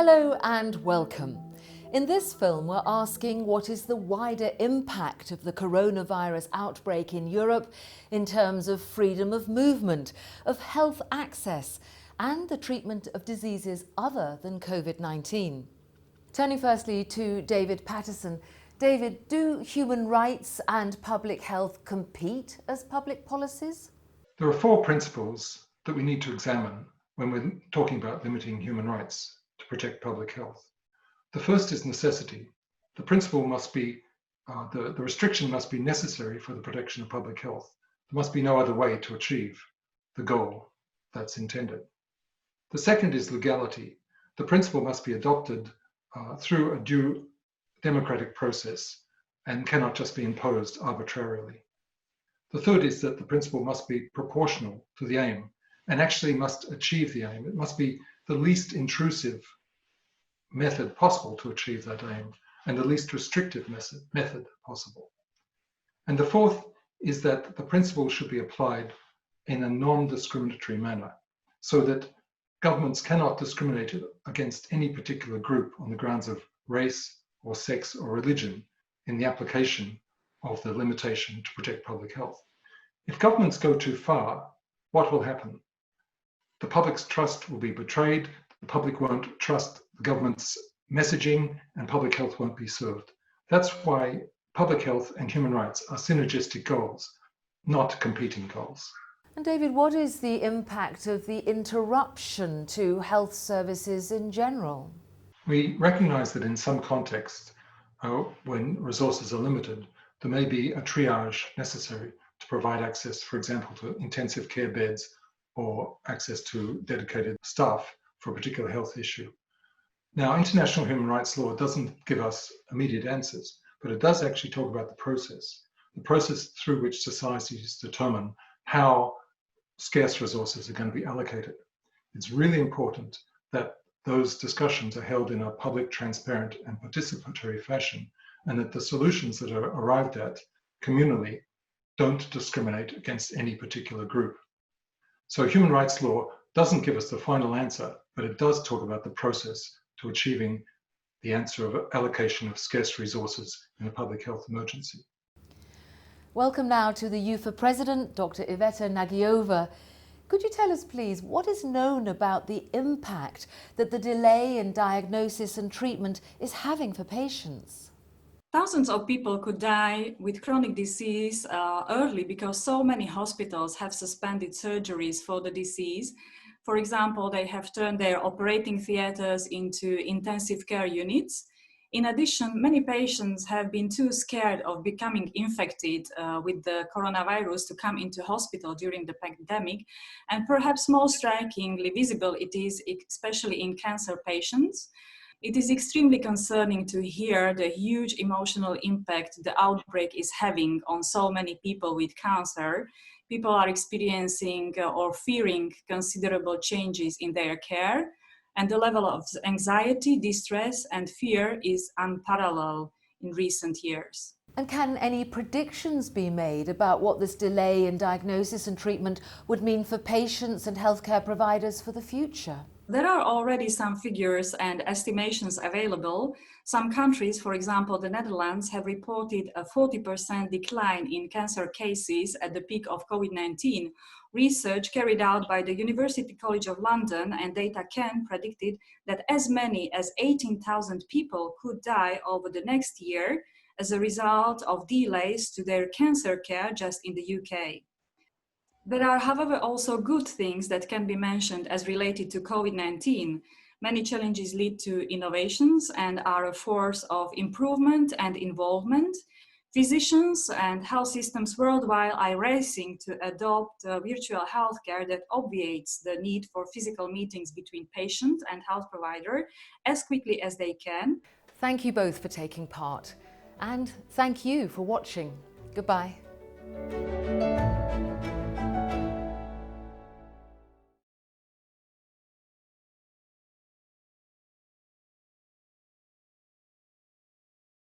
Hello and welcome. In this film, we're asking what is the wider impact of the coronavirus outbreak in Europe in terms of freedom of movement, of health access, and the treatment of diseases other than COVID-19. Turning firstly to David Patterson. David, do human rights and public health compete as public policies? There are four principles that we need to examine when we're talking about limiting human rights to protect public health. The first is necessity. The principle must be, the restriction must be necessary for the protection of public health. There must be no other way to achieve the goal that's intended. The second is legality. The principle must be adopted through a due democratic process and cannot just be imposed arbitrarily. The third is that the principle must be proportional to the aim and actually must achieve the aim. It must be the least intrusive method possible to achieve that aim and the least restrictive method possible. And the fourth is that the principle should be applied in a non-discriminatory manner so that governments cannot discriminate against any particular group on the grounds of race or sex or religion in the application of the limitation to protect public health. If governments go too far, what will happen? The public's trust will be betrayed, the public won't trust the government's messaging, and public health won't be served. That's why public health and human rights are synergistic goals, not competing goals. And David, what is the impact of the interruption to health services in general? We recognize that in some contexts, when resources are limited, there may be a triage necessary to provide access, for example, to intensive care beds or access to dedicated staff for a particular health issue. Now, international human rights law doesn't give us immediate answers, but it does actually talk about the process through which societies determine how scarce resources are going to be allocated. It's really important that those discussions are held in a public, transparent, and participatory fashion, and that the solutions that are arrived at communally don't discriminate against any particular group. So human rights law doesn't give us the final answer, but it does talk about the process to achieving the answer of allocation of scarce resources in a public health emergency. Welcome now to the EUPHA President, Dr. Iveta Nagyova. Could you tell us, please, what is known about the impact that the delay in diagnosis and treatment is having for patients? Thousands of people could die with chronic disease early because so many hospitals have suspended surgeries for the disease. For example, they have turned their operating theaters into intensive care units. In addition, many patients have been too scared of becoming infected with the coronavirus to come into hospital during the pandemic. And perhaps most strikingly visible it is, especially in cancer patients. It is extremely concerning to hear the huge emotional impact the outbreak is having on so many people with cancer. People are experiencing or fearing considerable changes in their care, and the level of anxiety, distress, and fear is unparalleled in recent years. And can any predictions be made about what this delay in diagnosis and treatment would mean for patients and healthcare providers for the future? There are already some figures and estimations available. Some countries, for example, the Netherlands, have reported a 40% decline in cancer cases at the peak of COVID-19. Research carried out by the University College of London and Data Can predicted that as many as 18,000 people could die over the next year as a result of delays to their cancer care just in the UK. There are, however, also good things that can be mentioned as related to COVID-19. Many challenges lead to innovations and are a force of improvement and involvement. Physicians and health systems worldwide are racing to adopt virtual healthcare that obviates the need for physical meetings between patient and health provider as quickly as they can. Thank you both for taking part, and thank you for watching. Goodbye.